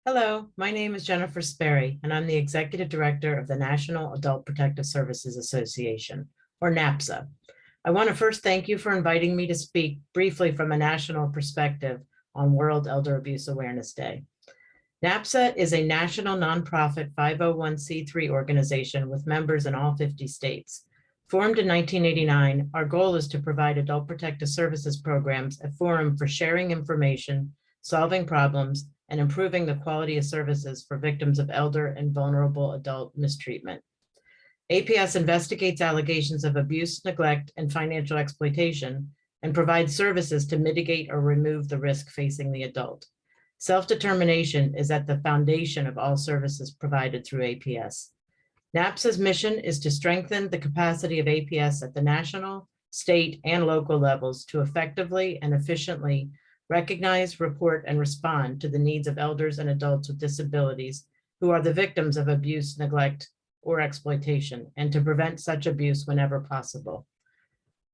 Hello, my name is Jennifer Spoeri, and I'm the Executive Director of the National Adult Protective Services Association, or NAPSA. I want to first thank you for inviting me to speak briefly from a national perspective on World Elder Abuse Awareness Day. NAPSA is a national nonprofit 501c3 organization with members in all 50 states. Formed in 1989, our goal is to provide adult protective services programs a forum for sharing information, solving problems, and improving the quality of services for victims of elder and vulnerable adult mistreatment. APS investigates allegations of abuse, neglect, and financial exploitation and provides services to mitigate or remove the risk facing the adult. Self-determination is at the foundation of all services provided through APS. NAPSA's mission is to strengthen the capacity of APS at the national, state, and local levels to effectively and efficiently recognize, report, and respond to the needs of elders and adults with disabilities who are the victims of abuse, neglect, or exploitation, and to prevent such abuse whenever possible.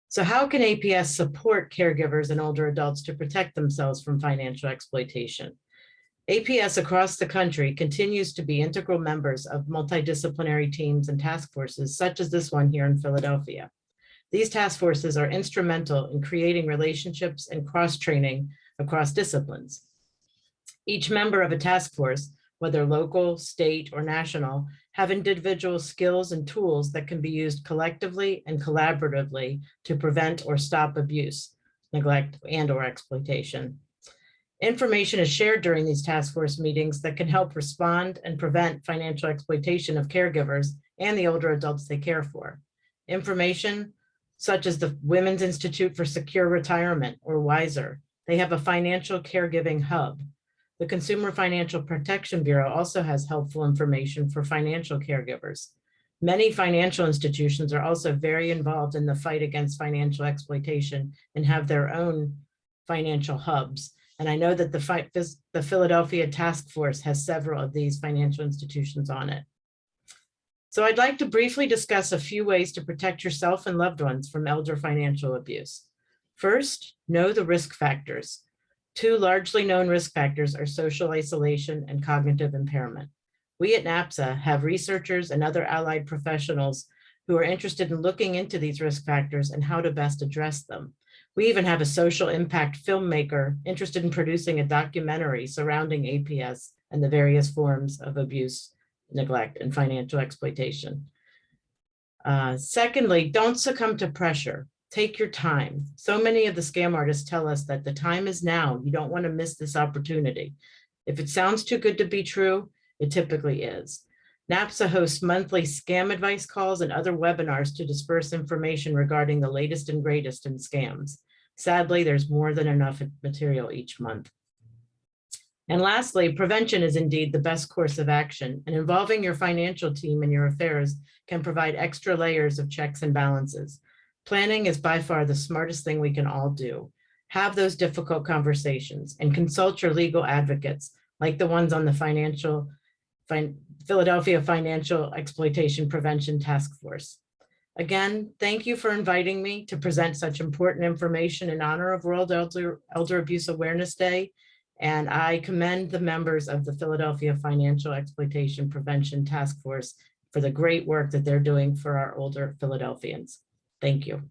So how can APS support caregivers and older adults to protect themselves from financial exploitation? APS across the country continues to be integral members of multidisciplinary teams and task forces, such as this one here in Philadelphia. These task forces are instrumental in creating relationships and cross-training across disciplines. Each member of a task force, whether local, state, or national, have individual skills and tools that can be used collectively and collaboratively to prevent or stop abuse, neglect, and/or exploitation. Information is shared during these task force meetings that can help respond and prevent financial exploitation of caregivers and the older adults they care for. Information such as the Women's Institute for Secure Retirement, or WISER. They have a financial caregiving hub. The Consumer Financial Protection Bureau also has helpful information for financial caregivers. Many financial institutions are also very involved in the fight against financial exploitation and have their own financial hubs. And I know that the Philadelphia Task Force has several of these financial institutions on it. So I'd like to briefly discuss a few ways to protect yourself and loved ones from elder financial abuse. First, know the risk factors. Two largely known risk factors are social isolation and cognitive impairment. We at NAPSA have researchers and other allied professionals who are interested in looking into these risk factors and how to best address them. We even have a social impact filmmaker interested in producing a documentary surrounding APS and the various forms of abuse, neglect, and financial exploitation. Secondly, don't succumb to pressure. Take your time. So many of the scam artists tell us that the time is now. You don't want to miss this opportunity. If it sounds too good to be true, it typically is. NAPSA hosts monthly scam advice calls and other webinars to disperse information regarding the latest and greatest in scams. Sadly, there's more than enough material each month. And lastly, prevention is indeed the best course of action, and involving your financial team in your affairs can provide extra layers of checks and balances. Planning is by far the smartest thing we can all do. Have those difficult conversations and consult your legal advocates, like the ones on the Philadelphia Financial Exploitation Prevention Task Force. Again, thank you for inviting me to present such important information in honor of World Elder Abuse Awareness Day. And I commend the members of the Philadelphia Financial Exploitation Prevention Task Force for the great work that they're doing for our older Philadelphians. Thank you.